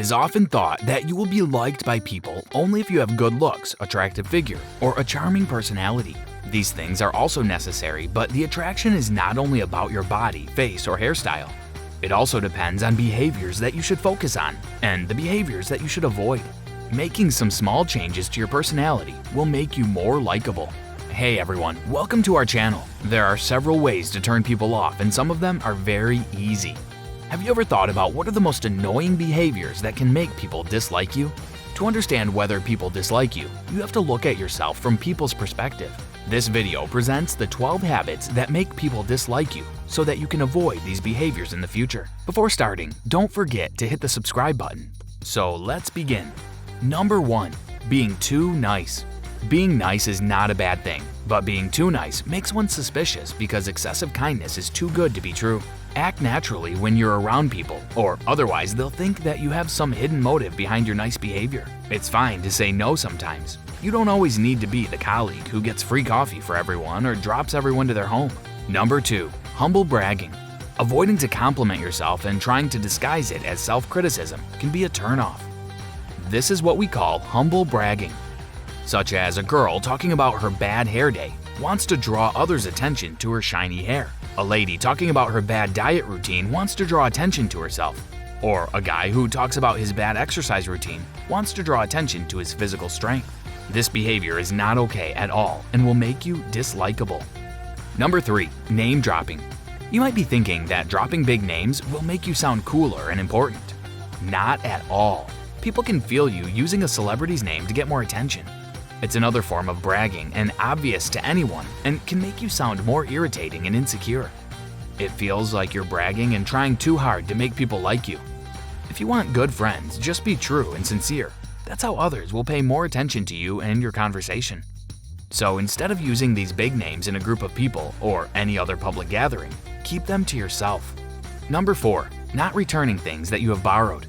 is often thought that you will be liked by people only if you have good looks, attractive figure, or a charming personality. These things are also necessary, but the attraction is not only about your body, face, or hairstyle. It also depends on behaviors that you should focus on and the behaviors that you should avoid. Making some small changes to your personality will make you more likable. Hey everyone, welcome to our channel. There are several ways to turn people off, and some of them are very easy. Have you ever thought about what are the most annoying behaviors that can make people dislike you? To understand whether people dislike you, you have to look at yourself from people's perspective. This video presents the 12 habits that make people dislike you so that you can avoid these behaviors in the future. Before starting, don't forget to hit the subscribe button. So let's begin. Number 1. Being too nice. Being nice is not a bad thing, but being too nice makes one suspicious because excessive kindness is too good to be true. Act naturally when you're around people, or otherwise they'll think that you have some hidden motive behind your nice behavior. It's fine to say no sometimes. You don't always need to be the colleague who gets free coffee for everyone or drops everyone to their home. Number 2. Humble bragging. Avoiding to compliment yourself and trying to disguise it as self-criticism can be a turnoff. This is what we call humble bragging. Such as a girl talking about her bad hair day wants to draw others' attention to her shiny hair. A lady talking about her bad diet routine wants to draw attention to herself. Or a guy who talks about his bad exercise routine wants to draw attention to his physical strength. This behavior is not okay at all and will make you dislikable. Number 3. Name dropping. You might be thinking that dropping big names will make you sound cooler and important. Not at all. People can feel you using a celebrity's name to get more attention. It's another form of bragging and obvious to anyone and can make you sound more irritating and insecure. It feels like you're bragging and trying too hard to make people like you. If you want good friends, just be true and sincere. That's how others will pay more attention to you and your conversation. So instead of using these big names in a group of people or any other public gathering, keep them to yourself. Number 4. Not returning things that you have borrowed.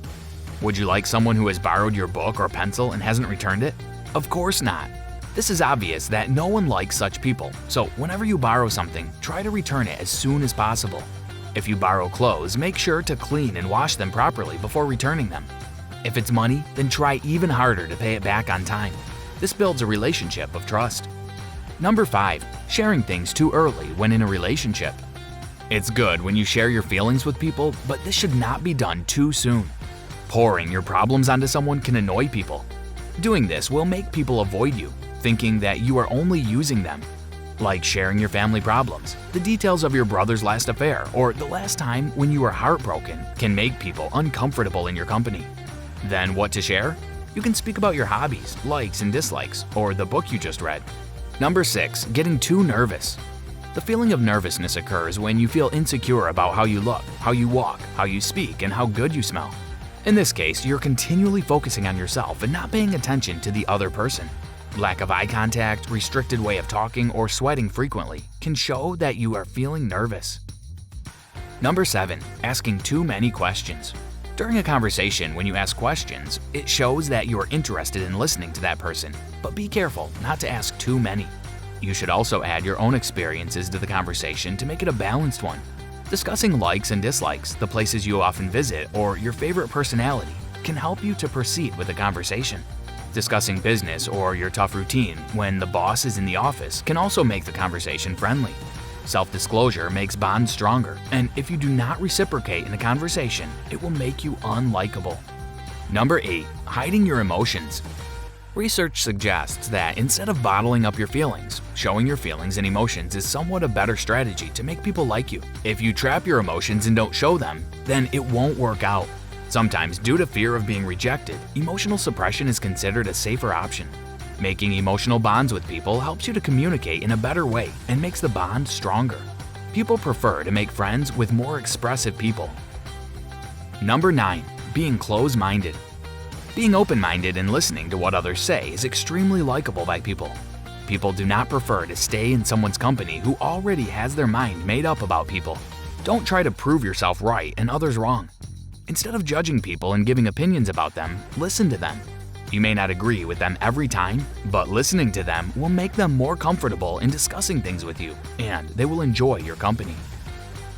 Would you like someone who has borrowed your book or pencil and hasn't returned it? Of course not. This is obvious that no one likes such people, so whenever you borrow something, try to return it as soon as possible. If you borrow clothes, make sure to clean and wash them properly before returning them. If it's money, then try even harder to pay it back on time. This builds a relationship of trust. Number 5. Sharing things too early when in a relationship. It's good when you share your feelings with people, but this should not be done too soon. Pouring your problems onto someone can annoy people. Doing this will make people avoid you, thinking that you are only using them. Like sharing your family problems, the details of your brother's last affair, or the last time when you were heartbroken can make people uncomfortable in your company. Then what to share? You can speak about your hobbies, likes and dislikes, or the book you just read. Number 6. Getting too nervous. The feeling of nervousness occurs when you feel insecure about how you look, how you walk, how you speak, and how good you smell. In this case, you're continually focusing on yourself and not paying attention to the other person. Lack of eye contact, restricted way of talking, or sweating frequently can show that you are feeling nervous. Number 7. Asking too many questions. During a conversation, when you ask questions, it shows that you are interested in listening to that person, but be careful not to ask too many. You should also add your own experiences to the conversation to make it a balanced one. Discussing likes and dislikes, the places you often visit, or your favorite personality can help you to proceed with the conversation. Discussing business or your tough routine when the boss is in the office can also make the conversation friendly. Self-disclosure makes bonds stronger, and if you do not reciprocate in a conversation, it will make you unlikable. Number 8. Hiding your emotions. Research suggests that instead of bottling up your feelings, showing your feelings and emotions is somewhat a better strategy to make people like you. If you trap your emotions and don't show them, then it won't work out. Sometimes, due to fear of being rejected, emotional suppression is considered a safer option. Making emotional bonds with people helps you to communicate in a better way and makes the bond stronger. People prefer to make friends with more expressive people. Number 9. Being close-minded. Being open-minded and listening to what others say is extremely likable by people. People do not prefer to stay in someone's company who already has their mind made up about people. Don't try to prove yourself right and others wrong. Instead of judging people and giving opinions about them, listen to them. You may not agree with them every time, but listening to them will make them more comfortable in discussing things with you, and they will enjoy your company.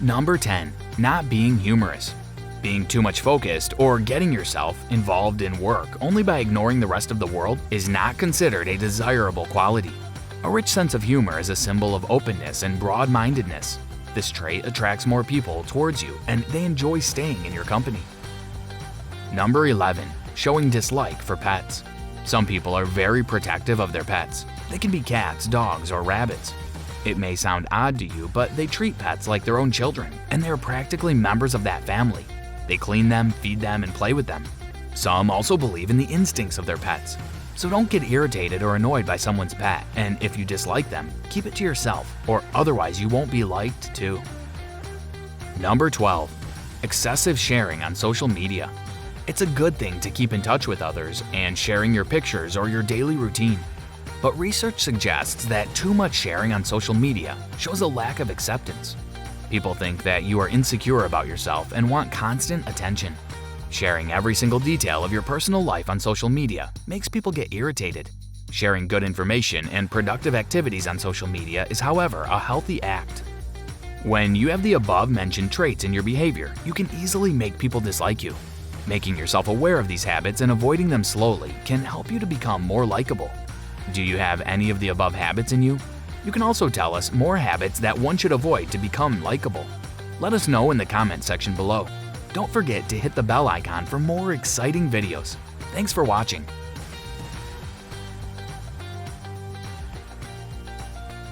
Number 10. Not being humorous. Being too much focused or getting yourself involved in work only by ignoring the rest of the world is not considered a desirable quality. A rich sense of humor is a symbol of openness and broad-mindedness. This trait attracts more people towards you and they enjoy staying in your company. Number 11. Showing dislike for pets. Some people are very protective of their pets. They can be cats, dogs, or rabbits. It may sound odd to you, but they treat pets like their own children, and they are practically members of that family. They clean them, feed them, and play with them. Some also believe in the instincts of their pets. So don't get irritated or annoyed by someone's pet, and if you dislike them, keep it to yourself, or otherwise you won't be liked too. Number 12. Excessive sharing on social media. It's a good thing to keep in touch with others and sharing your pictures or your daily routine. But research suggests that too much sharing on social media shows a lack of acceptance. People think that you are insecure about yourself and want constant attention. Sharing every single detail of your personal life on social media makes people get irritated. Sharing good information and productive activities on social media is, however, a healthy act. When you have the above-mentioned traits in your behavior, you can easily make people dislike you. Making yourself aware of these habits and avoiding them slowly can help you to become more likable. Do you have any of the above habits in you? You can also tell us more habits that one should avoid to become likable. Let us know in the comment section below. Don't forget to hit the bell icon for more exciting videos. Thanks for watching.